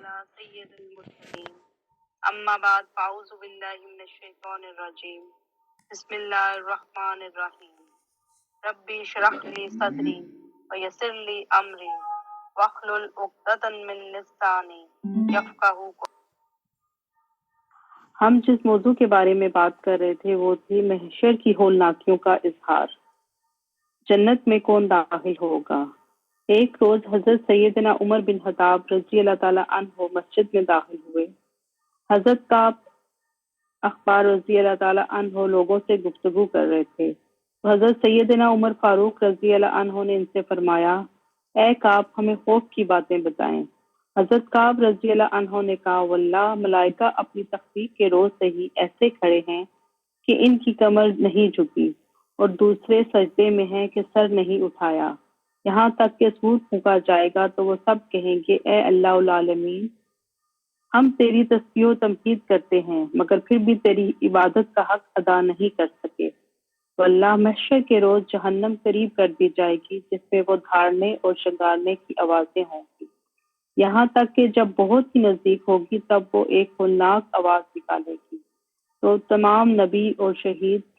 على سيد المرسلين اما بعد فاعوذ باللہ من الشیطان الرجیم بسم اللہ الرحمن الرحیم ربی اشرح لی صدری ویسر لی امری واحلل عقدۃ من لسانی یفقہوا قولی۔ ہم جس موضوع کے بارے میں بات کر رہے تھے وہ تھی محشر کی ہولناکیوں کا اظہار۔ جنت میں کون داخل ہوگا؟ ایک روز حضرت سیدنا عمر بن خطاب رضی اللہ تعالیٰ عنہ مسجد میں داخل ہوئے۔ حضرت کعب اخبار رضی اللہ تعالیٰ عنہ لوگوں سے گفتگو کر رہے تھے تو حضرت سیدنا عمر فاروق رضی اللہ عنہ نے ان سے فرمایا، اے کعب ہمیں خوف کی باتیں بتائیں۔ حضرت کعب رضی اللہ عنہ نے کہا، واللہ ملائکہ اپنی تخلیق کے روز سے ہی ایسے کھڑے ہیں کہ ان کی کمر نہیں جھکی اور دوسرے سجدے میں ہیں کہ سر نہیں اٹھایا، یہاں تک کہ سور پھونکا جائے گا تو وہ سب کہیں گے، اے اللہ العالمین، ہم تیری تسبیح و تمجید کرتے ہیں مگر پھر بھی تیری عبادت کا حق ادا نہیں کر سکے۔ تو اللہ محشر کے روز جہنم قریب کر دی جائے گی جس میں وہ دھاڑنے اور شنگارنے کی آوازیں ہوں گی، یہاں تک کہ جب بہت ہی نزدیک ہوگی تب وہ ایک ہولناک آواز نکالے گی تو تمام نبی اور شہید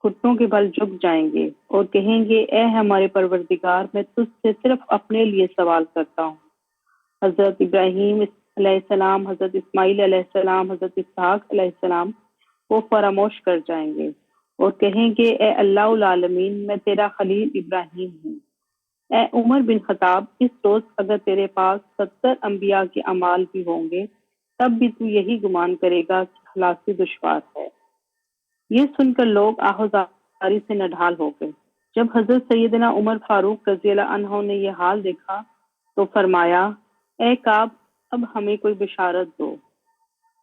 گھٹنوں کے بل جھک جائیں گے اور کہیں گے، اے ہمارے پروردگار، میں تجھ سے صرف اپنے لیے سوال کرتا ہوں۔ حضرت ابراہیم علیہ السلام، حضرت اسماعیل علیہ السلام، حضرت اسحاق علیہ السلام وہ فراموش کر جائیں گے اور کہیں گے، اے اللہ العالمین، میں تیرا خلیل ابراہیم ہوں۔ اے عمر بن خطاب، اس روز اگر تیرے پاس 70 انبیاء کے اعمال بھی ہوں گے تب بھی تو یہی گمان کرے گا کہ خلاصی دشوار ہے۔ یہ سن کر لوگ آہوازاری سے نڈھال ہو گئے۔ جب حضرت سیدنا عمر فاروق رضی اللہ عنہ نے یہ حال دیکھا تو فرمایا، اے کعب اب ہمیں کوئی بشارت دو۔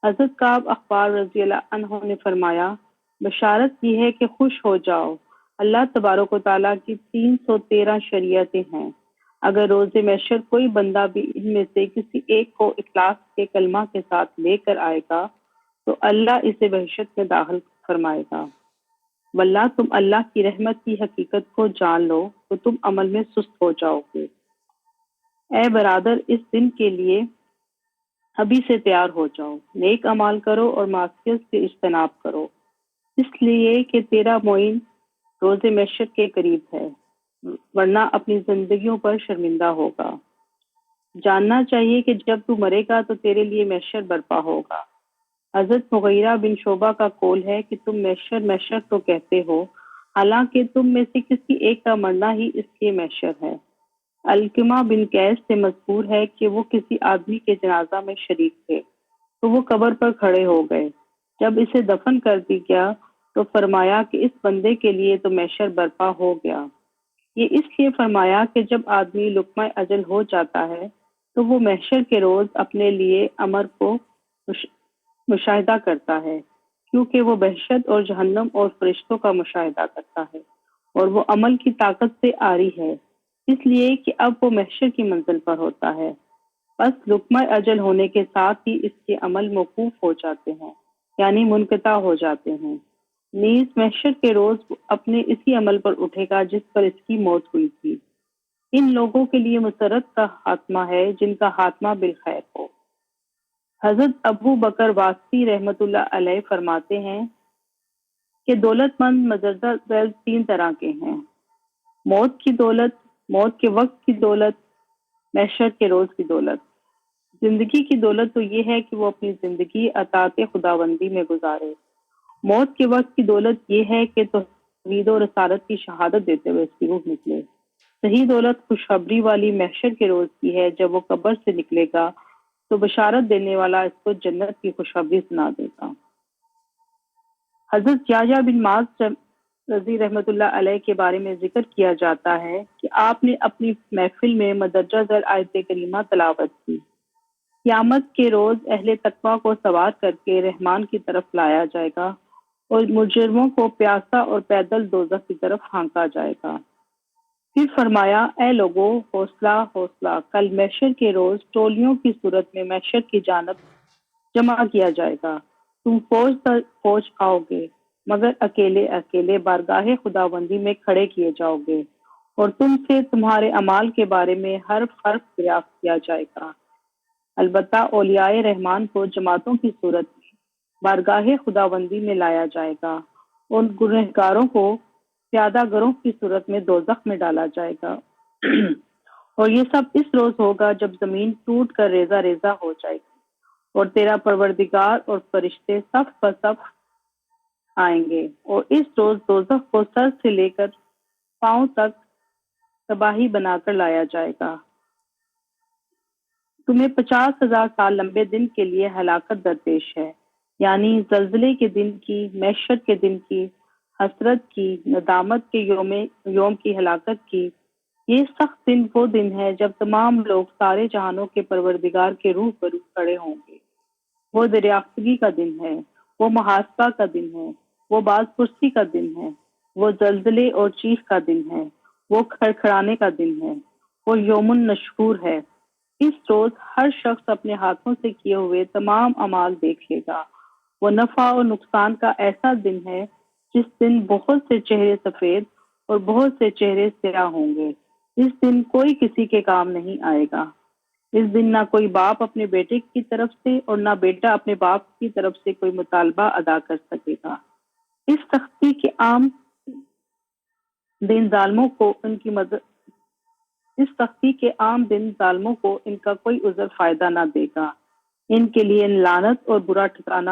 حضرت کعب اخبار رضی اللہ عنہ نے فرمایا، بشارت یہ ہے کہ خوش ہو جاؤ، اللہ تبارک و تعالیٰ کی 313 شریعتیں ہیں، اگر روز محشر کوئی بندہ بھی ان میں سے کسی ایک کو اخلاص کے کلمہ کے ساتھ لے کر آئے گا تو اللہ اسے بہشت میں داخل فرمائے گا۔ واللہ تم اللہ کی رحمت کی حقیقت کو جان لو تو تم عمل میں سست ہو جاؤ گے۔ اے برادر، اس دن کے لیے ابھی سے تیار ہو جاؤ، نیک اعمال کرو اور معصیت سے اجتناب کرو، اس لیے کہ تیرا معین روز محشر کے قریب ہے، ورنہ اپنی زندگیوں پر شرمندہ ہوگا۔ جاننا چاہیے کہ جب تو مرے گا تو تیرے لیے محشر برپا ہوگا۔ حضرت مغیرہ بن شعبہ کا قول ہے کہ تم محشر محشر تو کہتے ہو، حالانکہ تم میں سے کسی ایک کا مرنا ہی اس لیے محشر ہے۔ علقمہ بن قیس سے مذکور ہے کہ وہ کسی آدمی کے جنازہ میں شریک تھے تو وہ قبر پر کھڑے ہو گئے، جب اسے دفن کر دی گیا تو فرمایا کہ اس بندے کے لیے تو محشر برپا ہو گیا۔ یہ اس لیے فرمایا کہ جب آدمی لقمہ اجل ہو جاتا ہے تو وہ محشر کے روز اپنے لیے امر کو مشاہدہ کرتا ہے، کیونکہ وہ بہشت اور جہنم اور فرشتوں کا مشاہدہ کرتا ہے اور وہ عمل کی طاقت سے عاری ہے، اس لیے کہ اب وہ محشر کی منزل پر ہوتا ہے۔ بس لقمہ اجل ہونے کے ساتھ ہی اس کے عمل موقوف ہو جاتے ہیں، یعنی منقطع ہو جاتے ہیں۔ نیز محشر کے روز اپنے اسی عمل پر اٹھے گا جس پر اس کی موت ہوئی تھی۔ ان لوگوں کے لیے مسرت کا خاتمہ ہے جن کا خاتمہ بالخیر ہو۔ حضرت ابو بکر واسطی رحمۃ اللہ علیہ فرماتے ہیں کہ دولت مند مزردہ ذیل 3 طرح کے ہیں: موت کی دولت، موت کے وقت کی دولت، محشر کے روز کی دولت۔ زندگی کی دولت تو یہ ہے کہ وہ اپنی زندگی اطاعت خداوندی میں گزارے۔ موت کے وقت کی دولت یہ ہے کہ توحید و رسالت کی شہادت دیتے ہوئے اس کی روح نکلے۔ صحیح دولت خوشخبری والی محشر کے روز کی ہے، جب وہ قبر سے نکلے گا تو بشارت دینے والا اس کو جنت کی خوشخبری سنا دے گا۔ حضرت یحییٰ بن معاذ رضی رحمۃ اللہ علیہ کے بارے میں ذکر کیا جاتا ہے کہ آپ نے اپنی محفل میں مدرجہ ذیل آیت کریمہ تلاوت کی، قیامت کے روز اہل تقویٰ کو سوار کر کے رحمان کی طرف لایا جائے گا اور مجرموں کو پیاسا اور پیدل دوزخ کی طرف ہانکا جائے گا۔ پھر فرمایا، اے لوگو، حوصلہ حوصلہ، کل محشر کے روز ٹولیوں کی صورت میں محشر کی جانب جمع کیا جائے گا، تم فوج در فوج آؤ گے مگر اکیلے اکیلے بارگاہ خداوندی میں کھڑے کیے جاؤ گے اور تم سے تمہارے اعمال کے بارے میں حرف حرف دریافت کیا جائے گا۔ البتہ اولیاء رحمان کو جماعتوں کی صورت میں بارگاہ خداوندی میں لایا جائے گا، ان گنہگاروں کو پیادہ گروہ کی صورت میں دوزخ میں ڈالا جائے گا اور یہ سب اس روز ہوگا جب زمین ٹوٹ کر ریزہ ریزہ ہو جائے گی اور تیرا پروردگار اور فرشتے صف پر صف آئیں گے، اور اس روز دوزخ کو سر سے لے کر پاؤں تک تباہی بنا کر لایا جائے گا۔ تمہیں 50,000 سال لمبے دن کے لیے ہلاکت درپیش ہے، یعنی زلزلے کے دن کی، محشر کے دن کی، حسرت کی، ندامت کے یوم کی، ہلاکت کی۔ یہ سخت دن وہ دن ہے جب تمام لوگ سارے جہانوں کے پروردگار کے روبرو کھڑے ہوں گے۔ وہ دریافتگی کا دن ہے، وہ محاسبہ کا دن ہے، وہ باز پرسی کا دن ہے، وہ زلزلے اور چیخ کا دن ہے، وہ کھڑکھڑانے کا دن ہے، وہ یوم النشور ہے۔ اس روز ہر شخص اپنے ہاتھوں سے کیے ہوئے تمام اعمال دیکھ لے گا۔ وہ نفع اور نقصان کا ایسا دن ہے جس دن بہت سے چہرے سفید اور بہت سے چہرے سیاہ ہوں گے۔ اس دن کوئی کسی کے کام نہیں آئے گا۔ اس دن نہ کوئی باپ اپنے بیٹے کی طرف سے اور نہ بیٹا اپنے باپ کی طرف سے کوئی مطالبہ ادا کر سکے گا۔ اس سختی کے عام دن ظالموں کو ان کی مدد اس سختی کے عام دن ظالموں کو ان کا کوئی عذر فائدہ نہ دے گا۔ ان کے لیے لعنت اور برا ٹھکانہ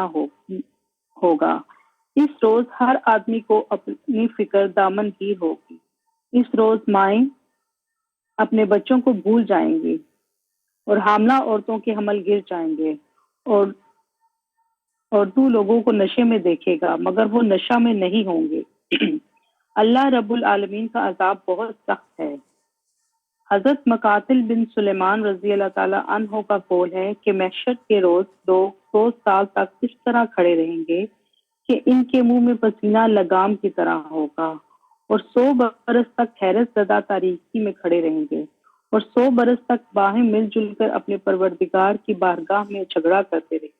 ہوگا۔ اس روز ہر آدمی کو اپنی فکر دامن ہی ہوگی۔ اس روز مائیں اپنے بچوں کو بھول جائیں گی اور حاملہ عورتوں کے حمل گر جائیں گے، اور تو لوگوں کو نشے میں دیکھے گا مگر وہ نشہ میں نہیں ہوں گے۔ اللہ رب العالمین کا عذاب بہت سخت ہے۔ حضرت مقاتل بن سلیمان رضی اللہ تعالی عنہ کا قول ہے کہ محشر کے روز لوگ 100 سال تک اس طرح کھڑے رہیں گے کہ ان کے منہ میں پسینہ لگام کی طرح ہوگا، اور 100 برس تک حیرت زدہ تاریکی میں کھڑے رہیں گے، اور 100 برس تک باہیں مل جل کر اپنے پروردگار کی بارگاہ میں جھگڑا کرتے رہیں گے۔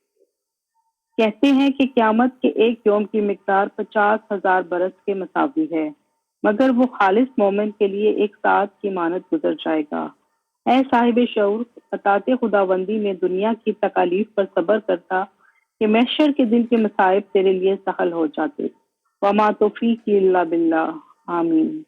کہتے ہیں کہ قیامت کے ایک یوم کی مقدار 50,000 برس کے مساوی ہے، مگر وہ خالص مومن کے لیے ایک ساتھ کی مانت گزر جائے گا۔ اے صاحب شعور، اطاعت خداوندی میں دنیا کی تکالیف پر صبر کرتا کہ محشر کے دن کے مصائب تیرے لیے سہل ہو جاتے۔ وما توفیقی الا باللہ، آمین۔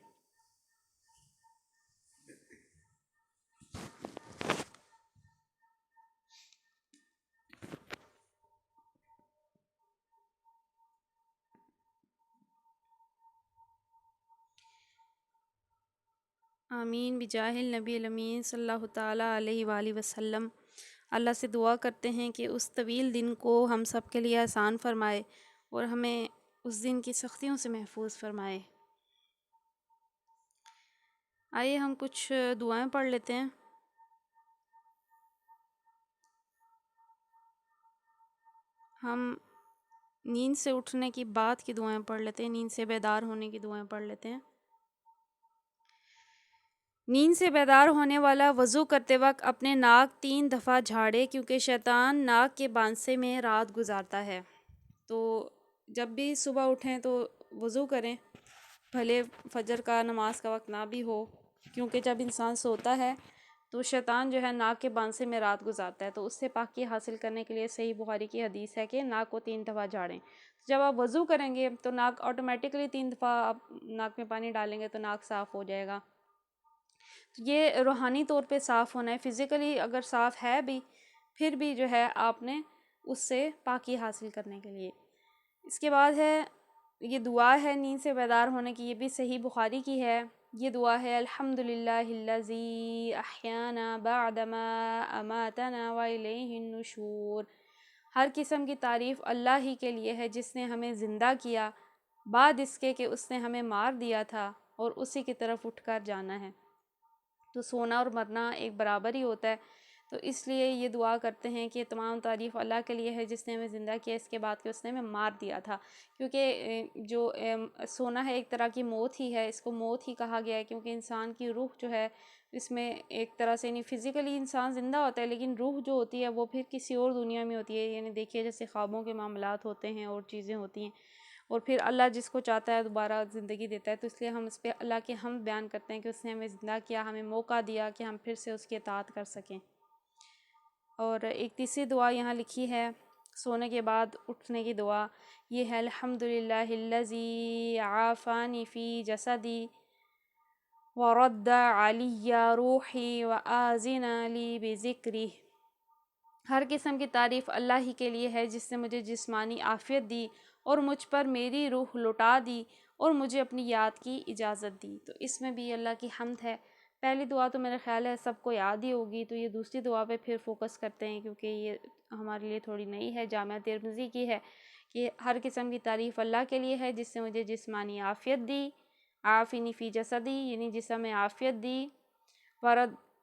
آمین بجاہ النبی الامین صلی اللہ تعالیٰ علیہ وآلہ وسلم۔ اللہ سے دعا کرتے ہیں کہ اس طویل دن کو ہم سب کے لیے آسان فرمائے اور ہمیں اس دن کی سختیوں سے محفوظ فرمائے۔ آئیے ہم کچھ دعائیں پڑھ لیتے ہیں۔ ہم نیند سے اٹھنے کی بعد کی دعائیں پڑھ لیتے ہیں، نیند سے بیدار ہونے کی دعائیں پڑھ لیتے ہیں۔ نیند سے بیدار ہونے والا وضو کرتے وقت اپنے ناک 3 دفعہ جھاڑے، کیونکہ شیطان ناک کے بانسے میں رات گزارتا ہے۔ تو جب بھی صبح اٹھیں تو وضو کریں، بھلے فجر کا نماز کا وقت نہ بھی ہو، کیونکہ جب انسان سوتا ہے تو شیطان جو ہے ناک کے بانسے میں رات گزارتا ہے، تو اس سے پاکی حاصل کرنے کے لیے صحیح بخاری کی حدیث ہے کہ ناک کو 3 دفعہ جھاڑیں۔ جب آپ وضو کریں گے تو ناک آٹومیٹکلی 3 دفعہ آپ ناک میں پانی ڈالیں گے تو ناک صاف ہو جائے گا۔ یہ روحانی طور پہ صاف ہونا ہے، فزیکلی اگر صاف ہے بھی پھر بھی جو ہے آپ نے اس سے پاکی حاصل کرنے کے لیے۔ اس کے بعد ہے یہ دعا ہے نیند سے بیدار ہونے کی، یہ بھی صحیح بخاری کی ہے۔ یہ دعا ہے الحمدللہ الذی احیانا بعدما اماتنا والیہ النشور۔ ہر قسم کی تعریف اللہ ہی کے لیے ہے جس نے ہمیں زندہ کیا بعد اس کے کہ اس نے ہمیں مار دیا تھا، اور اسی کی طرف اٹھ کر جانا ہے۔ تو سونا اور مرنا ایک برابر ہی ہوتا ہے، تو اس لیے یہ دعا کرتے ہیں کہ تمام تعریف اللہ کے لیے ہے جس نے ہمیں زندہ کیا اس کے بعد کہ اس نے ہمیں مار دیا تھا، کیونکہ جو سونا ہے ایک طرح کی موت ہی ہے، اس کو موت ہی کہا گیا ہے، کیونکہ انسان کی روح جو ہے اس میں ایک طرح سے نہیں فزیکلی انسان زندہ ہوتا ہے لیکن روح جو ہوتی ہے وہ پھر کسی اور دنیا میں ہوتی ہے، یعنی دیکھیے جیسے خوابوں کے معاملات ہوتے ہیں اور چیزیں ہوتی ہیں، اور پھر اللہ جس کو چاہتا ہے دوبارہ زندگی دیتا ہے، تو اس لیے ہم اس پہ اللہ کے حمد بیان کرتے ہیں کہ اس نے ہمیں زندہ کیا، ہمیں موقع دیا کہ ہم پھر سے اس کی اطاعت کر سکیں۔ اور ایک تیسری دعا یہاں لکھی ہے سونے کے بعد اٹھنے کی دعا، یہ ہے الحمدللہ الذی عافانی فی جسدی ورد علی روحی وآذن لی بذکری۔ ہر قسم کی تعریف اللہ ہی کے لیے ہے جس نے مجھے جسمانی عافیت دی اور مجھ پر میری روح لوٹا دی اور مجھے اپنی یاد کی اجازت دی۔ تو اس میں بھی اللہ کی حمد ہے۔ پہلی دعا تو میرا خیال ہے سب کو یاد ہی ہوگی، تو یہ دوسری دعا پہ پھر فوکس کرتے ہیں کیونکہ یہ ہمارے لیے تھوڑی نئی ہے، جامعہ ترمذی کی ہے کہ ہر قسم کی تعریف اللہ کے لیے ہے جس نے مجھے جسمانی عافیت دی، عافینی فی جسدی یعنی جسم میں عافیت دی،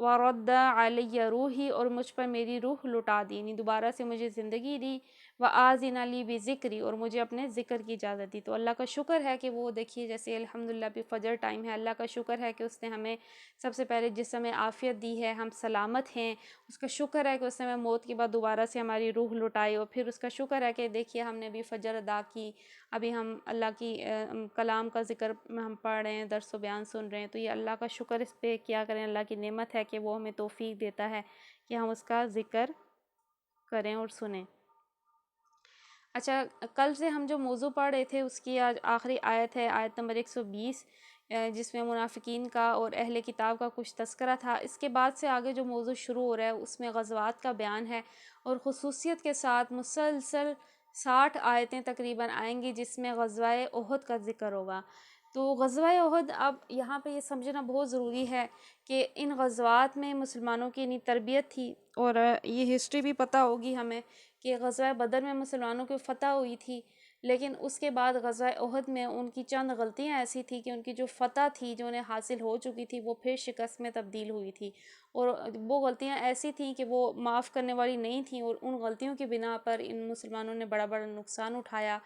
ورد علی روحی اور مجھ پر میری روح لوٹا دی یعنی دوبارہ سے مجھے زندگی دی، وآذن لی بذکری اور مجھے اپنے ذکر کی اجازت دی۔ تو اللہ کا شکر ہے کہ وہ دیکھیے جیسے الحمدللہ بھی فجر ٹائم ہے، اللہ کا شکر ہے کہ اس نے ہمیں سب سے پہلے جسم میں عافیت دی ہے، ہم سلامت ہیں، اس کا شکر ہے کہ اس نے ہمیں موت کے بعد دوبارہ سے ہماری روح لوٹائی، اور پھر اس کا شکر ہے کہ دیکھیے ہم نے بھی فجر ادا کی، ابھی ہم اللہ کی کلام کا ذکر ہم پڑھ رہے ہیں، درس و بیان سن رہے ہیں، تو یہ اللہ کا شکر اس پہ کیا کریں، اللہ کی نعمت ہے کہ وہ ہمیں توفیق دیتا ہے کہ ہم اس کا ذکر کریں اور سنیں۔ اچھا، کل سے ہم جو موضوع پڑھ رہے تھے اس کی آج آخری آیت ہے، آیت نمبر 120، جس میں منافقین کا اور اہل کتاب کا کچھ تذکرہ تھا۔ اس کے بعد سے آگے جو موضوع شروع ہو رہا ہے اس میں غزوات کا بیان ہے، اور خصوصیت کے ساتھ مسلسل 60 آیتیں تقریباً آئیں گی جس میں غزوہ احد کا ذکر ہوگا۔ تو غزوہ احد اب یہاں پہ یہ سمجھنا بہت ضروری ہے کہ ان غزوات میں مسلمانوں کی تربیت تھی، اور یہ ہسٹری بھی پتہ ہوگی ہمیں کہ غزوہ بدر میں مسلمانوں کی فتح ہوئی تھی، لیکن اس کے بعد غزوہ احد میں ان کی چند غلطیاں ایسی تھی کہ ان کی جو فتح تھی جو انہیں حاصل ہو چکی تھی وہ پھر شکست میں تبدیل ہوئی تھی، اور وہ غلطیاں ایسی تھیں کہ وہ معاف کرنے والی نہیں تھیں، اور ان غلطیوں کی بنا پر ان مسلمانوں نے بڑا بڑا نقصان اٹھایا۔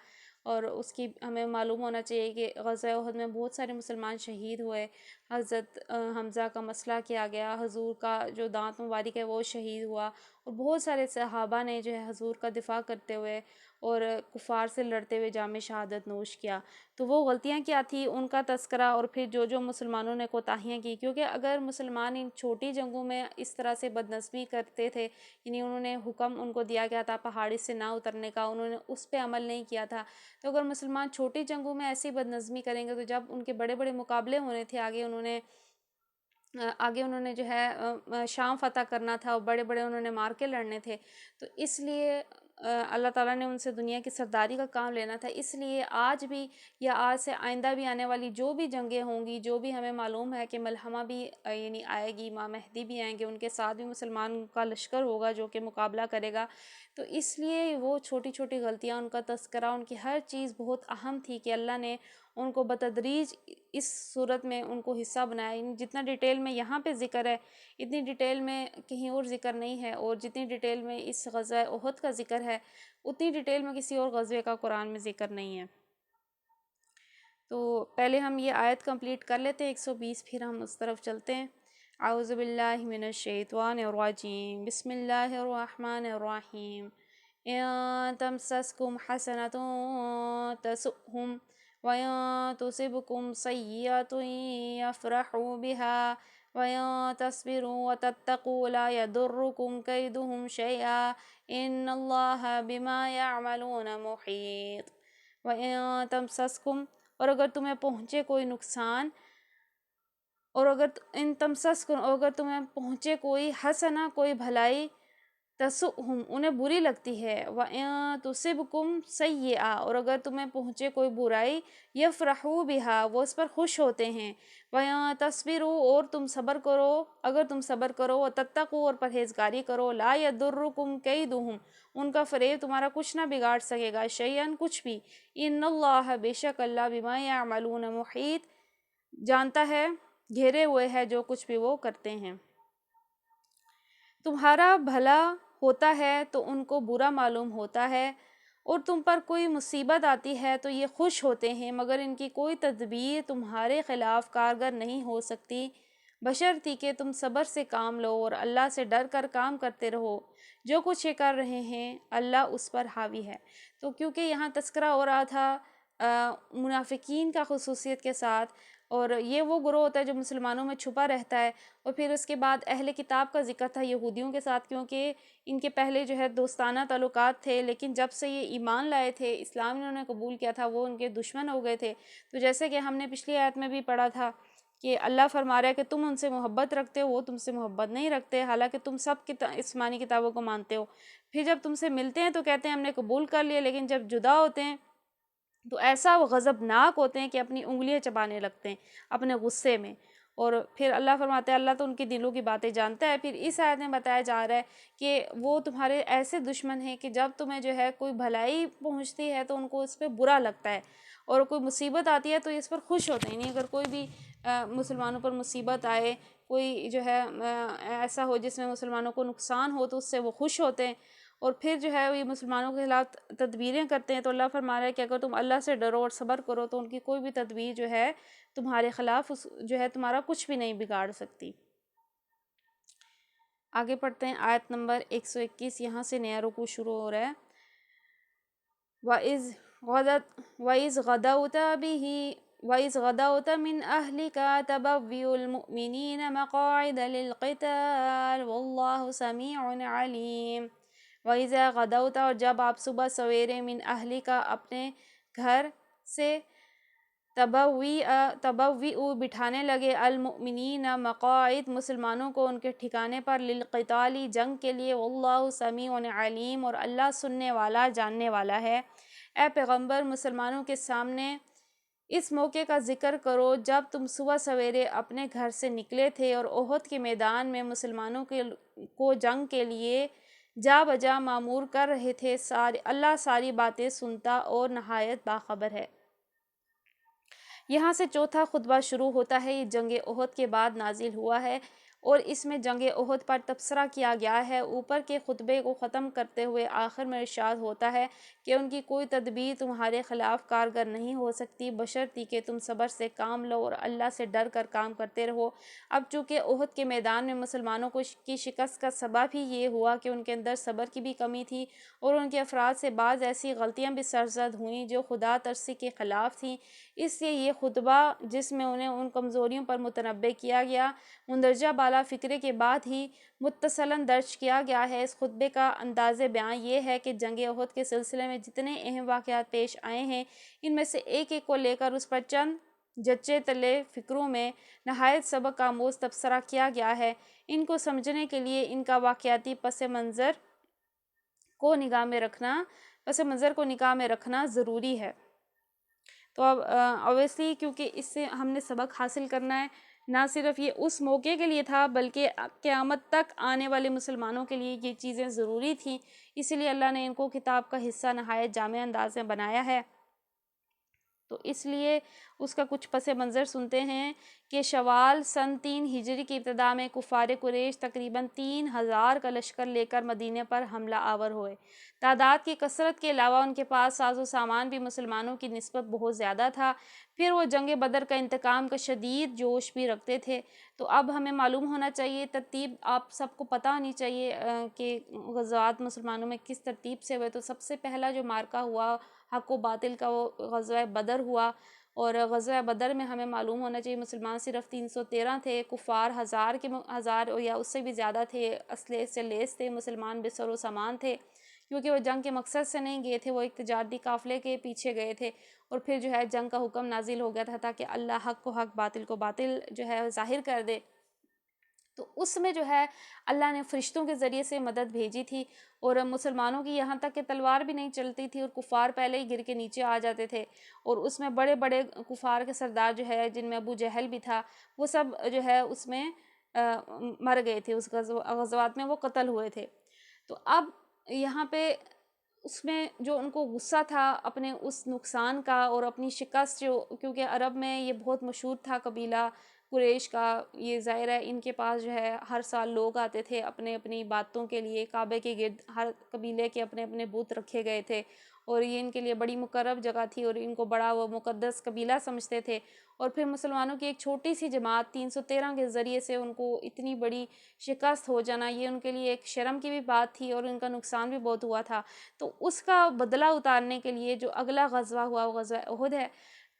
اور اس کی ہمیں معلوم ہونا چاہیے کہ غزوہ احد میں بہت سارے مسلمان شہید ہوئے، حضرت حمزہ کا مسئلہ کیا گیا، حضور کا جو دانت مبارک ہے وہ شہید ہوا، اور بہت سارے صحابہ نے جو ہے حضور کا دفاع کرتے ہوئے اور کفار سے لڑتے ہوئے جام شہادت نوش کیا۔ تو وہ غلطیاں کیا تھی ان کا تذکرہ، اور پھر جو مسلمانوں نے کوتاہیاں کی، کیونکہ اگر مسلمان ان چھوٹی جنگوں میں اس طرح سے بدنظمی کرتے تھے، یعنی انہوں نے حکم ان کو دیا گیا تھا پہاڑی سے نہ اترنے کا، انہوں نے اس پہ عمل نہیں کیا تھا، تو اگر مسلمان چھوٹی جنگوں میں ایسی بدنظمی کریں گے تو جب ان کے بڑے بڑے مقابلے ہونے تھے، آگے انہوں نے جو ہے شام فتح کرنا تھا، اور بڑے بڑے انہوں نے مارکے لڑنے تھے، تو اس لیے اللہ تعالیٰ نے ان سے دنیا کی سرداری کا کام لینا تھا۔ اس لیے آج بھی یا آج سے آئندہ بھی آنے والی جو بھی جنگیں ہوں گی، جو بھی ہمیں معلوم ہے کہ ملحمہ بھی یعنی آئے گی، امام مہدی بھی آئیں گے، ان کے ساتھ بھی مسلمان کا لشکر ہوگا جو کہ مقابلہ کرے گا، تو اس لیے وہ چھوٹی چھوٹی غلطیاں، ان کا تذکرہ، ان کی ہر چیز بہت اہم تھی کہ اللہ نے ان کو بتدریج اس صورت میں ان کو حصہ بنایا، جتنا ڈیٹیل میں یہاں پہ ذکر ہے اتنی ڈیٹیل میں کہیں اور ذکر نہیں ہے، اور جتنی ڈیٹیل میں اس غزوہ احد کا ذکر ہے اتنی ڈیٹیل میں کسی اور غزوے کا قرآن میں ذکر نہیں ہے۔ تو پہلے ہم یہ آیت کمپلیٹ کر لیتے ہیں 120، پھر ہم اس طرف چلتے ہیں۔ اعوذ باللہ من الشیطان الرجیم، بسم اللہ الرحمن الرحیم۔ ان تمسسکم حسنۃ تسؤہم وَإِن تُصِبْكُمْ سَيِّئَةٌ يَفْرَحُوا بِهَا وَإِن تَصْبِرُوا وَتَتَّقُوا لَا يَضُرُّكُمْ كَيْدُهُمْ شَيْئًا إِنَّ اللَّهَ بِمَا يَعْمَلُونَ مُحِيطٌ۔ وَإِن تَمْسَسْكُمْ، اور اگر تمہیں پہنچے کوئی نقصان، اگر تمہیں پہنچے کوئی حسنہ، کوئی بھلائی، تسؤہم، انہیں بری لگتی ہے، وَإِن تُصِبْكُمْ سَيِّئَةٌ، اور اگر تمہیں پہنچے کوئی برائی، یفرحوا بِہَا، وہ اس پر خوش ہوتے ہیں، وَإِن تَصْبِرُوا، اور تم صبر کرو، اگر تم صبر کرو، وَتَتَّقُوا، اور پرہیزگاری کرو، لَا يَضُرُّكُمْ كَيْدُهُمْ، ان کا فریب تمہارا کچھ نہ بگاڑ سکے گا، شیئاً، کچھ بھی، إِنَّ اللَّهَ، بے شک اللہ، بِمَا يَعْمَلُونَ مُحِيطٌ، جانتا ہے، گھیرے ہوئے ہے جو کچھ بھی وہ کرتے ہیں۔ تمہارا بھلا ہوتا ہے تو ان کو برا معلوم ہوتا ہے، اور تم پر کوئی مصیبت آتی ہے تو یہ خوش ہوتے ہیں، مگر ان کی کوئی تدبیر تمہارے خلاف کارگر نہیں ہو سکتی، بشرطیکہ کہ تم صبر سے کام لو اور اللہ سے ڈر کر کام کرتے رہو، جو کچھ یہ کر رہے ہیں اللہ اس پر حاوی ہے۔ تو کیونکہ یہاں تذکرہ ہو رہا تھا منافقین کا خصوصیت کے ساتھ، اور یہ وہ گروہ ہوتا ہے جو مسلمانوں میں چھپا رہتا ہے۔ اور پھر اس کے بعد اہل کتاب کا ذکر تھا یہودیوں کے ساتھ، کیونکہ ان کے پہلے جو ہے دوستانہ تعلقات تھے، لیکن جب سے یہ ایمان لائے تھے، اسلام انہوں نے قبول کیا تھا، وہ ان کے دشمن ہو گئے تھے۔ تو جیسے کہ ہم نے پچھلی آیت میں بھی پڑھا تھا کہ اللہ فرما رہا ہے کہ تم ان سے محبت رکھتے ہو، وہ تم سے محبت نہیں رکھتے، حالانکہ تم سب آسمانی کتابوں کو مانتے ہو۔ پھر جب تم سے ملتے ہیں تو کہتے ہیں ہم نے قبول کر لیا، لیکن جب جدا ہوتے ہیں تو ایسا وہ غضبناک ہوتے ہیں کہ اپنی انگلیاں چبانے لگتے ہیں اپنے غصے میں۔ اور پھر اللہ فرماتا ہے اللہ تو ان کے دلوں کی باتیں جانتا ہے۔ پھر اس آیت میں بتایا جا رہا ہے کہ وہ تمہارے ایسے دشمن ہیں کہ جب تمہیں جو ہے کوئی بھلائی پہنچتی ہے تو ان کو اس پہ برا لگتا ہے، اور کوئی مصیبت آتی ہے تو اس پر خوش ہوتے ہیں۔ نہیں، اگر کوئی بھی مسلمانوں پر مصیبت آئے، کوئی جو ہے ایسا ہو جس میں مسلمانوں کو نقصان ہو، تو اس سے وہ خوش ہوتے ہیں، اور پھر جو ہے یہ مسلمانوں کے خلاف تدبیریں کرتے ہیں۔ تو اللہ فرما رہا ہے کہ اگر تم اللہ سے ڈرو اور صبر کرو تو ان کی کوئی بھی تدبیر جو ہے تمہارے خلاف جو ہے تمہارا کچھ بھی نہیں بگاڑ سکتی۔ آگے پڑھتے ہیں آیت نمبر 121، یہاں سے نیا رکوع شروع ہو رہا ہے۔ وَإِذْ غَدَوْتَ مِنْ أَهْلِكَ تَبَوِّئُ الْمُؤْمِنِينَ مَقَاعِدَ لِلْقِتَالِ وَاللَّهُ سَمِيعٌ عَلِيمٌ۔ وَإِذَا غَدَوْتَ، اور جب آپ صبح سویرے، من اہلِکَ اپنے گھر سے، تبوئ بٹھانے لگے، المؤمنین مقاعد مسلمانوں کو ان کے ٹھکانے پر، للقتال جنگ کے لیے، واللہ سمیع علیم اور اللہ سننے والا جاننے والا ہے۔ اے پیغمبر مسلمانوں کے سامنے اس موقع کا ذکر کرو جب تم صبح سویرے اپنے گھر سے نکلے تھے اور احد کے میدان میں مسلمانوں کو جنگ کے لیے جا بجا مامور کر رہے تھے۔ اللہ ساری باتیں سنتا اور نہایت باخبر ہے۔ یہاں سے چوتھا خطبہ شروع ہوتا ہے۔ یہ جنگ احد کے بعد نازل ہوا ہے، اور اس میں جنگ احد پر تبصرہ کیا گیا ہے۔ اوپر کے خطبے کو ختم کرتے ہوئے آخر میں ارشاد ہوتا ہے کہ ان کی کوئی تدبیر تمہارے خلاف کارگر نہیں ہو سکتی، بشرطیکہ کہ تم صبر سے کام لو اور اللہ سے ڈر کر کام کرتے رہو۔ اب چونکہ احد کے میدان میں مسلمانوں کی شکست کا سبب ہی یہ ہوا کہ ان کے اندر صبر کی بھی کمی تھی، اور ان کے افراد سے بعض ایسی غلطیاں بھی سرزد ہوئیں جو خدا ترسی کے خلاف تھیں۔ اس لیے یہ خطبہ، جس میں انہیں ان کمزوریوں پر متنبہ کیا گیا، مندرجہ بالا فکرے کے بعد ہی متصلاً درج کیا گیا ہے۔ اس خطبے کا انداز بیان یہ ہے کہ جنگ احد کے سلسلے میں جتنے اہم واقعات پیش آئے ہیں، ان میں سے ایک ایک کو لے کر اس پر چند جچے تلے فکروں میں نہایت سبق آموز تبصرہ کیا گیا ہے۔ ان کو سمجھنے کے لیے ان کا واقعاتی پس منظر کو نگاہ میں رکھنا ضروری ہے۔ تو اب اویسلی کیونکہ اس سے ہم نے سبق حاصل کرنا ہے، نہ صرف یہ اس موقع کے لیے تھا بلکہ قیامت تک آنے والے مسلمانوں کے لیے یہ چیزیں ضروری تھیں، اسی لیے اللہ نے ان کو کتاب کا حصہ نہایت جامع انداز میں بنایا ہے۔ تو اس لیے اس کا کچھ پس منظر سنتے ہیں کہ شوال سن 3 ہجری کی ابتدا میں کفار قریش تقریباً 3000 کا لشکر لے کر مدینے پر حملہ آور ہوئے۔ تعداد کی کثرت کے علاوہ ان کے پاس ساز و سامان بھی مسلمانوں کی نسبت بہت زیادہ تھا۔ پھر وہ جنگ بدر کا انتقام کا شدید جوش بھی رکھتے تھے۔ تو اب ہمیں معلوم ہونا چاہیے، ترتیب آپ سب کو پتہ ہونی چاہیے کہ غزوات مسلمانوں میں کس ترتیب سے ہوئے۔ تو سب سے پہلا جو مارکہ ہوا حق و باطل کا، وہ غزوہ بدر ہوا، اور غزوہ بدر میں ہمیں معلوم ہونا چاہیے مسلمان صرف 313 تھے، کفار 1000 یا اس سے بھی زیادہ تھے، اسلحے سے لیس تھے، مسلمان بے سر و سامان تھے، کیونکہ وہ جنگ کے مقصد سے نہیں گئے تھے، وہ ایک تجارتی قافلے کے پیچھے گئے تھے، اور پھر جو ہے جنگ کا حکم نازل ہو گیا تھا تاکہ اللہ حق کو حق باطل کو باطل جو ہے ظاہر کر دے۔ تو اس میں جو ہے اللہ نے فرشتوں کے ذریعے سے مدد بھیجی تھی، اور مسلمانوں کی یہاں تک کہ تلوار بھی نہیں چلتی تھی، اور کفار پہلے ہی گر کے نیچے آ جاتے تھے، اور اس میں بڑے بڑے کفار کے سردار جو ہے، جن میں ابو جہل بھی تھا، وہ سب جو ہے اس میں مر گئے تھے، اس غزوات میں وہ قتل ہوئے تھے۔ تو اب یہاں پہ اس میں جو ان کو غصہ تھا اپنے اس نقصان کا اور اپنی شکست، جو کیونکہ عرب میں یہ بہت مشہور تھا قبیلہ قریش کا، یہ ظاہر ہے ان کے پاس جو ہے ہر سال لوگ آتے تھے اپنے اپنی باتوں کے لیے، کعبے کے گرد ہر قبیلے کے اپنے اپنے بت رکھے گئے تھے، اور یہ ان کے لیے بڑی مقرب جگہ تھی، اور ان کو بڑا وہ مقدس قبیلہ سمجھتے تھے۔ اور پھر مسلمانوں کی ایک چھوٹی سی جماعت 313 کے ذریعے سے ان کو اتنی بڑی شکست ہو جانا، یہ ان کے لیے ایک شرم کی بھی بات تھی، اور ان کا نقصان بھی بہت ہوا تھا۔ تو اس کا بدلہ اتارنے کے لیے جو اگلا غزوہ ہوا وہ غزوہ احد ہے۔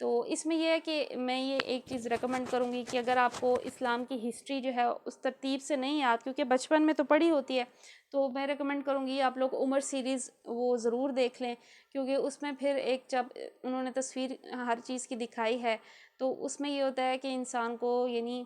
تو اس میں یہ ہے کہ میں یہ ایک چیز ریکمنڈ کروں گی کہ اگر آپ کو اسلام کی ہسٹری جو ہے اس ترتیب سے نہیں یاد، کیونکہ بچپن میں تو پڑھی ہوتی ہے، تو میں ریکمنڈ کروں گی آپ لوگ عمر سیریز وہ ضرور دیکھ لیں، کیونکہ اس میں پھر ایک جب انہوں نے تصویر ہر چیز کی دکھائی ہے تو اس میں یہ ہوتا ہے کہ انسان کو یعنی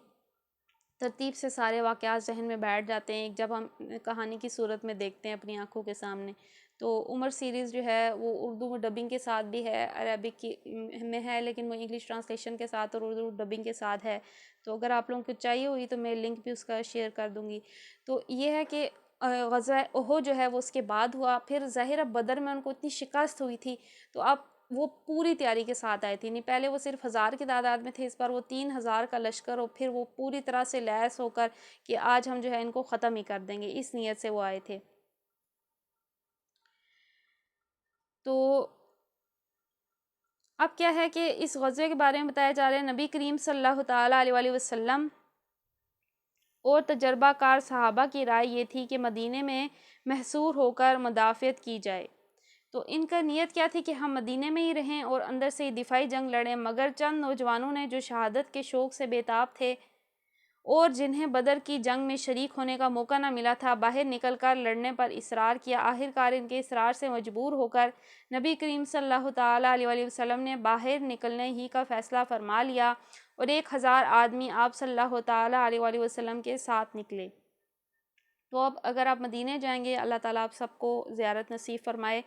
ترتیب سے سارے واقعات ذہن میں بیٹھ جاتے ہیں، جب ہم کہانی کی صورت میں دیکھتے ہیں اپنی آنکھوں کے سامنے۔ تو عمر سیریز جو ہے وہ اردو میں ڈبنگ کے ساتھ بھی ہے، عربک کی میں ہے، لیکن وہ انگلش ٹرانسلیشن کے ساتھ اور اردو ڈبنگ کے ساتھ ہے۔ تو اگر آپ لوگوں کو چاہیے ہوئی تو میں لنک بھی اس کا شیئر کر دوں گی۔ تو یہ ہے کہ غزوہ احد جو ہے وہ اس کے بعد ہوا، پھر ظاہر بدر میں ان کو اتنی شکست ہوئی تھی تو اب وہ پوری تیاری کے ساتھ آئے تھے، نہیں پہلے وہ صرف 1000 کی تعداد میں تھے، اس بار وہ 3000 کا لشکر، اور پھر وہ پوری طرح سے لیس ہو کر کہ آج ہم جو ہے ان کو ختم ہی کر دیں گے، اس نیت سے وہ آئے تھے۔ تو اب کیا ہے کہ اس غزوے کے بارے میں بتایا جا رہا ہے، نبی کریم صلی اللہ تعالیٰ علیہ وآلہ وسلم اور تجربہ کار صحابہ کی رائے یہ تھی کہ مدینے میں محصور ہو کر مدافعت کی جائے۔ تو ان کا نیت کیا تھی کہ ہم مدینے میں ہی رہیں اور اندر سے دفاعی جنگ لڑیں، مگر چند نوجوانوں نے جو شہادت کے شوق سے بےتاب تھے اور جنہیں بدر کی جنگ میں شریک ہونے کا موقع نہ ملا تھا، باہر نکل کر لڑنے پر اصرار کیا۔ آخرکار ان کے اصرار سے مجبور ہو کر نبی کریم صلی اللہ تعالیٰ علیہ وآلہ وسلم نے باہر نکلنے ہی کا فیصلہ فرما لیا اور 1000 آدمی آپ صلی اللہ تعالیٰ علیہ وآلہ وسلم کے ساتھ نکلے۔ تو اب اگر آپ مدینے جائیں گے، اللہ تعالیٰ آپ سب کو زیارت نصیب فرمائے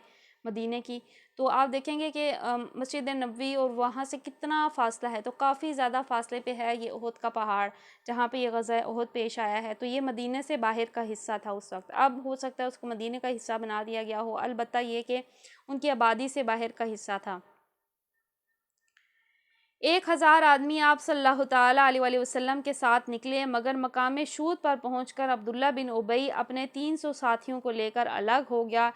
مدینے کی، تو آپ دیکھیں گے کہ مسجد نبوی اور وہاں سے کتنا فاصلہ ہے، تو کافی زیادہ فاصلے پہ ہے یہ احد کا پہاڑ جہاں پہ یہ غزوہ احد پیش آیا ہے۔ تو یہ مدینے سے باہر کا حصہ تھا اس وقت، اب ہو سکتا ہے اس کو مدینے کا حصہ بنا دیا گیا ہو، البتہ یہ کہ ان کی آبادی سے باہر کا حصہ تھا۔ 1000 آدمی آپ صلی اللہ تعالیٰ علیہ وآلہ وسلم کے ساتھ نکلے، مگر مقام شود پر پہنچ کر عبداللہ بن ابی اپنے 300 ساتھیوں کو لے کر الگ ہو گیا۔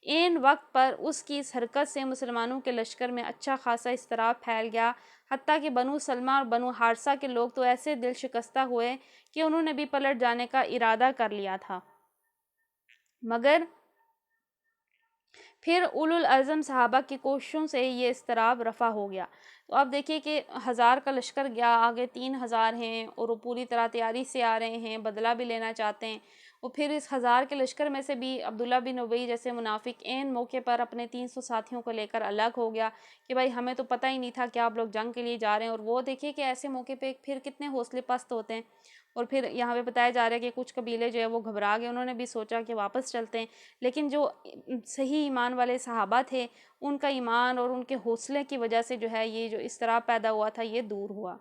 عین وقت پر اس کی اس حرکت سے مسلمانوں کے لشکر میں اچھا خاصا اضطراب پھیل گیا، حتیٰ کہ بنو سلمہ اور بنو حارثہ کے لوگ تو ایسے دل شکستہ ہوئے کہ انہوں نے بھی پلٹ جانے کا ارادہ کر لیا تھا، مگر پھر اولو العزم صحابہ کی کوششوں سے یہ اضطراب رفع ہو گیا۔ تو اب دیکھیے کہ 1000 کا لشکر گیا، آگے 3000 ہیں اور وہ پوری طرح تیاری سے آ رہے ہیں، بدلہ بھی لینا چاہتے ہیں، اور پھر اس 1000 کے لشکر میں سے بھی عبداللہ بن ابی جیسے منافق عین موقع پر اپنے 300 ساتھیوں کو لے کر الگ ہو گیا کہ بھائی ہمیں تو پتہ ہی نہیں تھا کہ آپ لوگ جنگ کے لیے جا رہے ہیں، اور وہ دیکھیے کہ ایسے موقع پہ پھر کتنے حوصلے پست ہوتے ہیں۔ اور پھر یہاں پہ بتایا جا رہا ہے کہ کچھ قبیلے جو ہے وہ گھبرا گئے، انہوں نے بھی سوچا کہ واپس چلتے ہیں، لیکن جو صحیح ایمان والے صحابہ تھے ان کا ایمان اور ان کے حوصلے کی وجہ سے جو ہے یہ جو اضطراب پیدا ہوا تھا یہ دور ہوا۔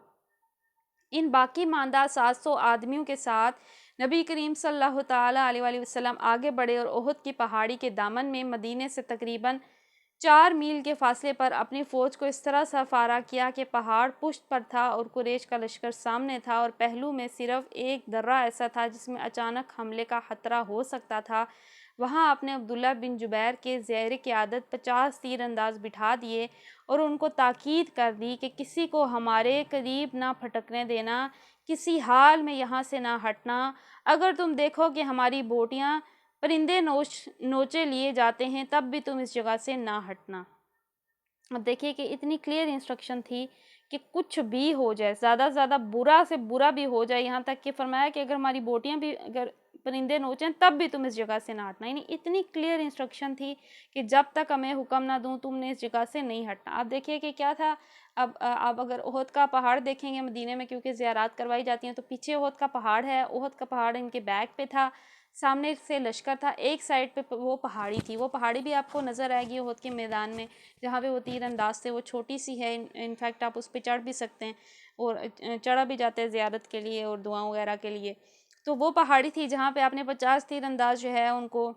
ان باقی ماندہ 700 آدمیوں کے ساتھ نبی کریم صلی اللہ تعالیٰ علیہ وآلہ وسلم آگے بڑھے اور احد کی پہاڑی کے دامن میں مدینے سے تقریباً 4 میل کے فاصلے پر اپنی فوج کو اس طرح سرفارا کیا کہ پہاڑ پشت پر تھا اور قریش کا لشکر سامنے تھا، اور پہلو میں صرف ایک درہ ایسا تھا جس میں اچانک حملے کا خطرہ ہو سکتا تھا۔ وہاں آپ نے عبداللہ بن جبیر کے زیر قیادت 50 تیر انداز بٹھا دیے اور ان کو تاکید کر دی کہ کسی کو ہمارے قریب نہ پھٹکنے دینا، کسی حال میں یہاں سے نہ ہٹنا، اگر تم دیکھو کہ ہماری بوٹیاں پرندے نوچے لیے جاتے ہیں تب بھی تم اس جگہ سے نہ ہٹنا۔ اب دیکھیے کہ اتنی کلیئر انسٹرکشن تھی کہ کچھ بھی ہو جائے، زیادہ سے زیادہ برا سے برا بھی ہو جائے، یہاں تک کہ فرمایا کہ اگر ہماری بوٹیاں بھی اگر پرندے نوچیں تب بھی تم اس جگہ سے نہ ہٹنا، یعنی اتنی کلیئر انسٹرکشن تھی کہ جب تک ہمیں حکم نہ دوں تم نے اس جگہ سے نہیں ہٹنا۔ اب دیکھیے کہ کیا تھا، اب اگر احد کا پہاڑ دیکھیں گے مدینے میں کیونکہ زیارات کروائی جاتی ہیں، تو پیچھے احد کا پہاڑ ہے، احد کا پہاڑ ان کے بیک پہ تھا، سامنے سے لشکر تھا، ایک سائڈ پہ وہ پہاڑی تھی، وہ پہاڑی بھی آپ کو نظر آئے گی احد کے میدان میں جہاں پہ وہ تیر انداز تھے، وہ چھوٹی سی ہے، انفیکٹ آپ اس پہ چڑھ بھی سکتے ہیں اور چڑھا بھی جاتے ہیں زیارت کے لیے اور دعاؤں وغیرہ کے لیے۔ تو وہ پہاڑی تھی جہاں پہ آپ نے 50 تیر انداز جو ہے ان کو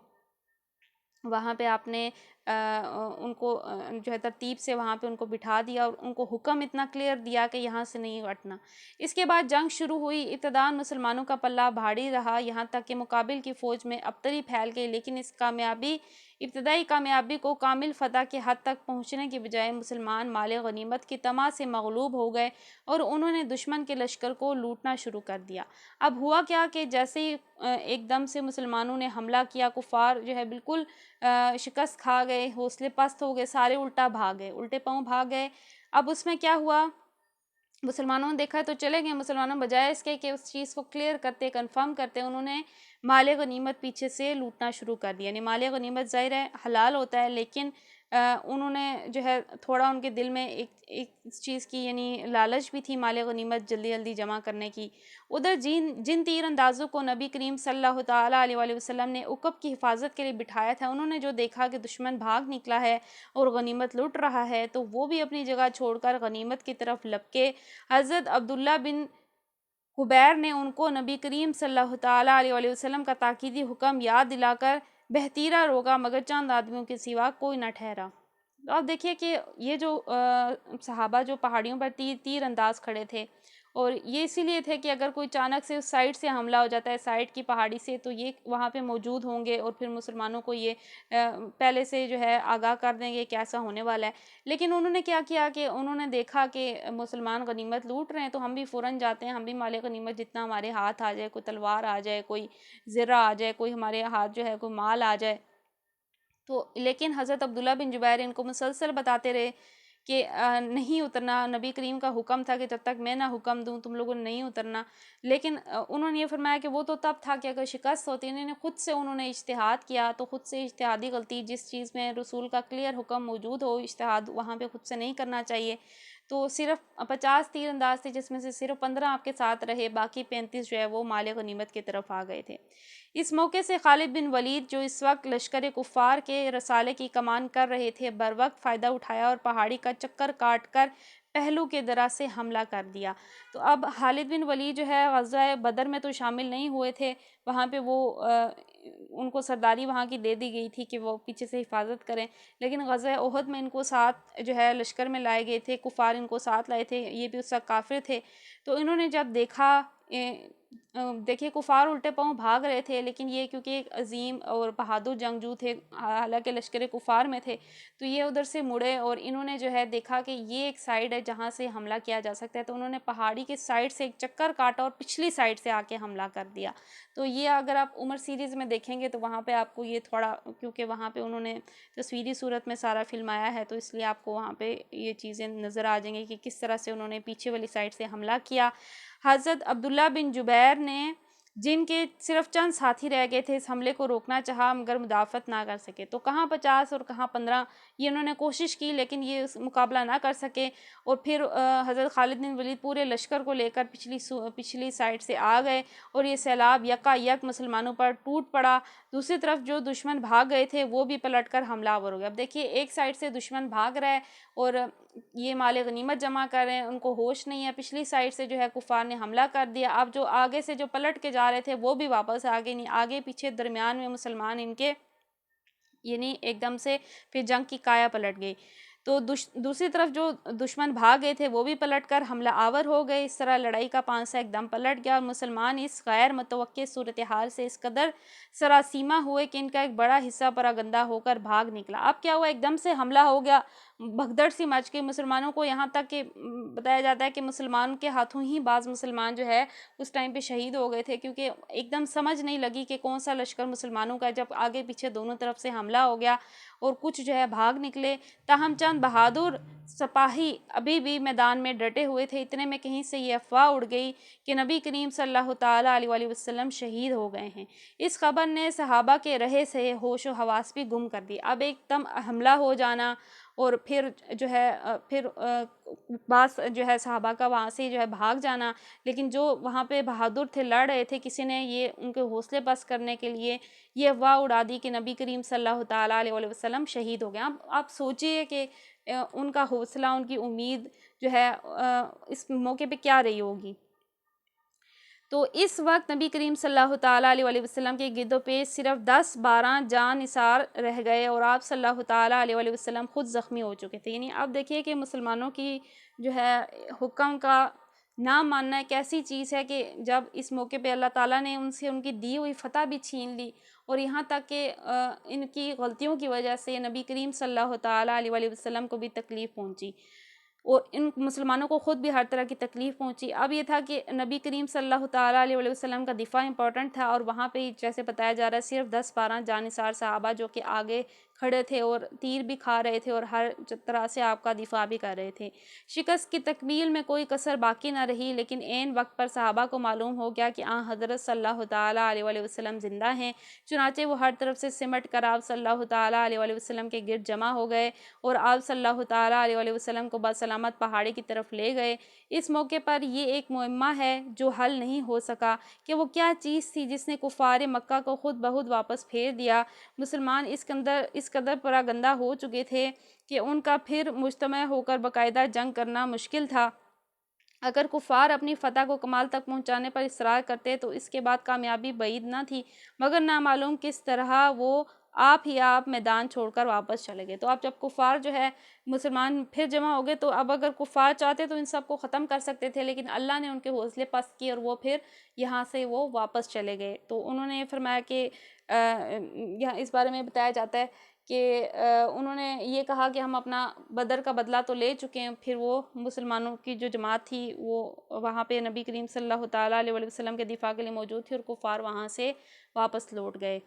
وہاں پہ آپ نے ان کو جو ہے ترتیب سے وہاں پہ ان کو بٹھا دیا اور ان کو حکم اتنا کلیئر دیا کہ یہاں سے نہیں ہٹنا۔ اس کے بعد جنگ شروع ہوئی، ابتداءً مسلمانوں کا پلہ بھاری رہا یہاں تک کہ مقابل کی فوج میں ابتری پھیل گئی، لیکن اس ابتدائی کامیابی کو کامل فتح کے حد تک پہنچنے کی بجائے مسلمان مال غنیمت کی طمع سے مغلوب ہو گئے اور انہوں نے دشمن کے لشکر کو لوٹنا شروع کر دیا۔ اب ہوا کیا کہ جیسے ہی ایک دم سے مسلمانوں نے حملہ کیا، کفار جو ہے بالکل شکست کھا گئے، حوصلے پست ہو گئے، سارے الٹا بھاگ گئے، الٹے پاؤں بھاگ گئے۔ اب اس میں کیا ہوا، مسلمانوں نے دیکھا تو چلے گئے، مسلمانوں بجائے اس کے کہ اس چیز کو کلیئر کرتے کنفرم کرتے، انہوں نے مال غنیمت پیچھے سے لوٹنا شروع کر دیا. یعنی مال غنیمت ظاہر ہے حلال ہوتا ہے، لیکن انہوں نے جو ہے تھوڑا ان کے دل میں ایک اس چیز کی یعنی لالچ بھی تھی مال غنیمت جلدی جلدی جمع کرنے کی. ادھر جن تیر اندازوں کو نبی کریم صلی اللہ تعالیٰ علیہ وآلہ وسلم نے عقب کی حفاظت کے لیے بٹھایا تھا، انہوں نے جو دیکھا کہ دشمن بھاگ نکلا ہے اور غنیمت لوٹ رہا ہے، تو وہ بھی اپنی جگہ چھوڑ کر غنیمت کی طرف لپکے. حضرت عبداللہ بن حبیر نے ان کو نبی کریم صلی اللہ تعالیٰ علیہ وآلہ وسلم کا تاکیدی حکم یاد دلا کر بہتیرا روکا، مگر چند آدمیوں کے سوا کوئی نہ ٹھہرا. تو آپ دیکھیے کہ یہ جو صحابہ جو پہاڑیوں پر تیر انداز کھڑے تھے، اور یہ اسی لیے تھے کہ اگر کوئی اچانک سے اس سائڈ سے حملہ ہو جاتا ہے، سائڈ کی پہاڑی سے، تو یہ وہاں پہ موجود ہوں گے اور پھر مسلمانوں کو یہ پہلے سے جو ہے آگاہ کر دیں گے کہ ایسا ہونے والا ہے. لیکن انہوں نے کیا کیا کہ انہوں نے دیکھا کہ مسلمان غنیمت لوٹ رہے ہیں تو ہم بھی فوراً جاتے ہیں، ہم بھی مال غنیمت جتنا ہمارے ہاتھ آ جائے، کوئی تلوار آ جائے، کوئی زرہ آ جائے، کوئی ہمارے ہاتھ جو ہے کوئی مال آ جائے. تو لیکن حضرت عبداللہ بن جبیر ان کو مسلسل بتاتے رہے کہ نہیں اترنا، نبی کریم کا حکم تھا کہ جب تک میں نہ حکم دوں تم لوگوں نے نہیں اترنا. لیکن انہوں نے یہ فرمایا کہ وہ تو تب تھا کہ اگر شکست ہوتی، انہوں نے اجتہاد کیا، تو خود سے اجتہادی غلطی، جس چیز میں رسول کا کلیئر حکم موجود ہو اجتہاد وہاں پہ خود سے نہیں کرنا چاہیے. تو صرف 50 تیر انداز تھے، جس میں سے صرف 15 آپ کے ساتھ رہے، باقی 35 جو ہے وہ مال غنیمت کی طرف آ گئے تھے. اس موقع سے خالد بن ولید جو اس وقت لشکر کفار کے رسالے کی کمان کر رہے تھے، بر وقت فائدہ اٹھایا اور پہاڑی کا چکر کاٹ کر پہلو کے درا سے حملہ کر دیا. تو اب خالد بن ولید جو ہے غزوہ بدر میں تو شامل نہیں ہوئے تھے، وہاں پہ وہ ان کو سرداری وہاں کی دے دی گئی تھی کہ وہ پیچھے سے حفاظت کریں، لیکن غزوہ احد میں ان کو ساتھ جو ہے لشکر میں لائے گئے تھے، کفار ان کو ساتھ لائے تھے، یہ بھی اس وقت کافر تھے. تو انہوں نے جب دیکھا، دیکھیے کفار الٹے پاؤں بھاگ رہے تھے، لیکن یہ کیونکہ ایک عظیم اور بہادر جنگجو تھے، حالانکہ لشکر کفار میں تھے، تو یہ ادھر سے مڑے اور انہوں نے جو ہے دیکھا کہ یہ ایک سائیڈ ہے جہاں سے حملہ کیا جا سکتا ہے، تو انہوں نے پہاڑی کے سائیڈ سے ایک چکر کاٹا اور پچھلی سائیڈ سے آ کے حملہ کر دیا. تو یہ اگر آپ عمر سیریز میں دیکھیں گے تو وہاں پہ آپ کو یہ تھوڑا، کیونکہ وہاں پہ انہوں نے تصویری صورت میں سارا فلمایا ہے، تو اس لیے آپ کو وہاں پہ یہ چیزیں نظر آ جائیں گی کہ کس طرح سے انہوں نے پیچھے والی سائیڈ سے حملہ کیا. حضرت عبداللہ بن جبیر نے، جن کے صرف چند ساتھی رہ گئے تھے، اس حملے کو روکنا چاہا مگر مدافعت نہ کر سکے. تو کہاں 50 اور کہاں 15 یہ انہوں نے کوشش کی، لیکن یہ مقابلہ نہ کر سکے. اور پھر حضرت خالد بن ولید پورے لشکر کو لے کر پچھلی سائڈ سے آ گئے اور یہ سیلاب یکا یک مسلمانوں پر ٹوٹ پڑا. دوسری طرف جو دشمن بھاگ گئے تھے وہ بھی پلٹ کر حملہ آور ہو گئے. اب دیکھیے ایک سائڈ سے دشمن بھاگ رہا ہے اور یہ مال غنیمت جمع کر رہے ہیں، ان کو ہوش نہیں ہے، پچھلی سائڈ سے جو ہے کفار نے حملہ کر دیا. اب جو آگے سے جو پلٹ کے جا رہے تھے وہ بھی واپس آگے نہیں، آگے پیچھے درمیان میں مسلمان ان کے یعنی ایک دم سے پھر جنگ کی کایا پلٹ گئی. تو دوسری طرف جو دشمن بھاگ گئے تھے وہ بھی پلٹ کر حملہ آور ہو گئے. اس طرح لڑائی کا پانسہ ایک دم پلٹ گیا اور مسلمان اس غیر متوقع صورتحال سے اس قدر سراسیمہ ہوئے کہ ان کا ایک بڑا حصہ پراگندہ ہو کر بھاگ نکلا. اب کیا ہوا، ایک دم سے حملہ ہو گیا، بھگدڑ سی مچ گئی مسلمانوں کو، یہاں تک کہ بتایا جاتا ہے کہ مسلمان کے ہاتھوں ہی بعض مسلمان جو ہے اس ٹائم پہ شہید ہو گئے تھے، کیونکہ ایک دم سمجھ نہیں لگی کہ کون سا لشکر مسلمانوں کا، جب آگے پیچھے دونوں طرف سے حملہ ہو گیا اور کچھ جو ہے بھاگ نکلے. تاہم چند بہادر سپاہی ابھی بھی میدان میں ڈٹے ہوئے تھے. اتنے میں کہیں سے یہ افواہ اڑ گئی کہ نبی کریم صلی اللہ تعالیٰ علیہ وآلہ وسلم شہید ہو گئے ہیں. اس خبر نے صحابہ کے رہے سے ہوش و حواس بھی گم کر دی. اب ایک دم حملہ ہو جانا اور پھر جو ہے بعض جو ہے صحابہ کا وہاں سے جو ہے بھاگ جانا، لیکن جو وہاں پہ بہادر تھے لڑ رہے تھے، کسی نے یہ ان کے حوصلے پست کرنے کے لیے یہ افواہ اڑا دی کہ نبی کریم صلی اللہ تعالیٰ علیہ وآلہ وسلم شہید ہو گئے. اب آپ سوچئے کہ ان کا حوصلہ، ان کی امید جو ہے اس موقع پہ کیا رہی ہوگی. تو اس وقت نبی کریم صلی اللہ تعالیٰ علیہ وآلہ وسلم کے گرد و پیش صرف 10-12 جان نثار رہ گئے اور آپ صلی اللہ تعالیٰ علیہ وآلہ وسلم خود زخمی ہو چکے تھے. یعنی اب دیکھیے کہ مسلمانوں کی جو ہے حکم کا نہ ماننا ایک ایسی چیز ہے کہ جب اس موقع پہ اللہ تعالیٰ نے ان سے ان کی دی ہوئی فتح بھی چھین لی، اور یہاں تک کہ ان کی غلطیوں کی وجہ سے نبی کریم صلی اللہ تعالیٰ علیہ وآلہ وسلم کو بھی تکلیف پہنچی اور ان مسلمانوں کو خود بھی ہر طرح کی تکلیف پہنچی. اب یہ تھا کہ نبی کریم صلی اللہ تعالیٰ علیہ وآلہ وسلم کا دفاع امپورٹنٹ تھا، اور وہاں پہ جیسے بتایا جا رہا ہے صرف 10-12 جانثار صحابہ جو کہ آگے کھڑے تھے اور تیر بھی کھا رہے تھے اور ہر طرح سے آپ کا دفاع بھی کر رہے تھے۔ شکست کی تکمیل میں کوئی کسر باقی نہ رہی، لیکن عین وقت پر صحابہ کو معلوم ہو گیا کہ حضرت صلی اللہ تعالیٰ علیہ وآلہ وسلم زندہ ہیں، چنانچہ وہ ہر طرف سے سمٹ کر آپ صلی اللہ تعالیٰ علیہ وآلہ وسلم کے گرد جمع ہو گئے اور آپ صلی اللہ تعالیٰ علیہ وآلہ وسلم کو بسلامت پہاڑی کی طرف لے گئے۔ اس موقع پر یہ ایک معمہ ہے جو حل نہیں ہو سکا کہ وہ کیا چیز تھی جس نے کفار مکہ کو خود بخود واپس پھیر دیا۔ مسلمان اس قدر پراگندہ ہو چکے تھے کہ ان کا پھر مجتمع ہو کر باقاعدہ جنگ کرنا مشکل تھا۔ اگر کفار اپنی فتح کو کمال تک پہنچانے پر اصرار کرتے تو اس کے بعد کامیابی بعید نہ تھی، مگر نامعلوم کس طرح وہ آپ میدان چھوڑ کر واپس چلے گئے۔ تو اب جب کفار جو ہے مسلمان پھر جمع ہو گئے، تو اب اگر کفار چاہتے تو ان سب کو ختم کر سکتے تھے، لیکن اللہ نے ان کے حوصلے پست کیے اور وہ پھر یہاں سے وہ واپس چلے گئے۔ تو انہوں نے فرمایا کہ یہاں اس بارے میں بتایا جاتا ہے کہ انہوں نے یہ کہا کہ ہم اپنا بدر کا بدلہ تو لے چکے ہیں۔ پھر وہ مسلمانوں کی جو جماعت تھی وہ وہاں پہ نبی کریم صلی اللہ تعالیٰ علیہ وآلہ وسلم کے دفاع کے لیے موجود تھی اور کفار وہاں سے واپس لوٹ گئے۔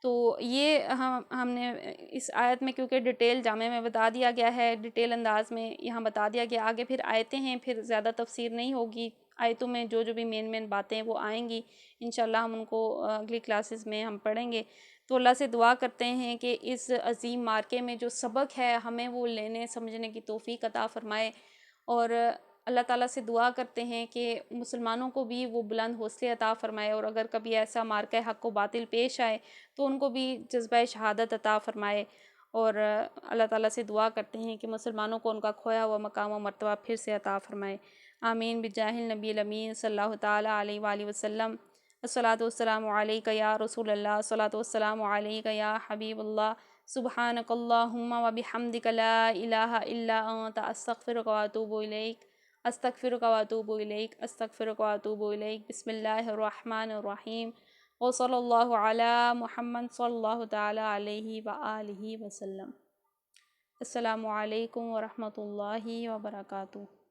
تو یہ ہم نے اس آیت میں کیونکہ ڈیٹیل جامع میں بتا دیا گیا ہے، ڈیٹیل انداز میں یہاں بتا دیا گیا، آگے پھر آیتیں ہیں، پھر زیادہ تفسیر نہیں ہوگی، آیتوں میں جو بھی مین باتیں وہ آئیں گی، انشاءاللہ ہم ان کو اگلی کلاسز میں ہم پڑھیں گے۔ تو اللہ سے دعا کرتے ہیں کہ اس عظیم مارکے میں جو سبق ہے ہمیں وہ لینے سمجھنے کی توفیق عطا فرمائے، اور اللہ تعالیٰ سے دعا کرتے ہیں کہ مسلمانوں کو بھی وہ بلند حوصلے عطا فرمائے، اور اگر کبھی ایسا مارکہ حق و باطل پیش آئے تو ان کو بھی جذبہ شہادت عطا فرمائے، اور اللہ تعالیٰ سے دعا کرتے ہیں کہ مسلمانوں کو ان کا کھویا ہوا مقام و مرتبہ پھر سے عطا فرمائے۔ آمین بجاہ النبی الامین صلی اللہ تعالیٰ علیہ وآلہ وسلم۔ الصلاۃ والسلام علیک یا رسول اللہ، الصلاۃ والسلام علیک یا حبیب اللہ، سبحانک اللہم و بحمدک لا الہ الا انت، استغفرک و اتوب الیک، استغفرک و اتوب الیک، استغفرک و اتوب الیک۔ بسم اللہ الرحمن الرحیم، وصلی اللہ علی محمد صلی اللہ تعالیٰ علیہ وآلہ وسلم۔ السلام علیکم ورحمۃ اللہ وبرکاتہ۔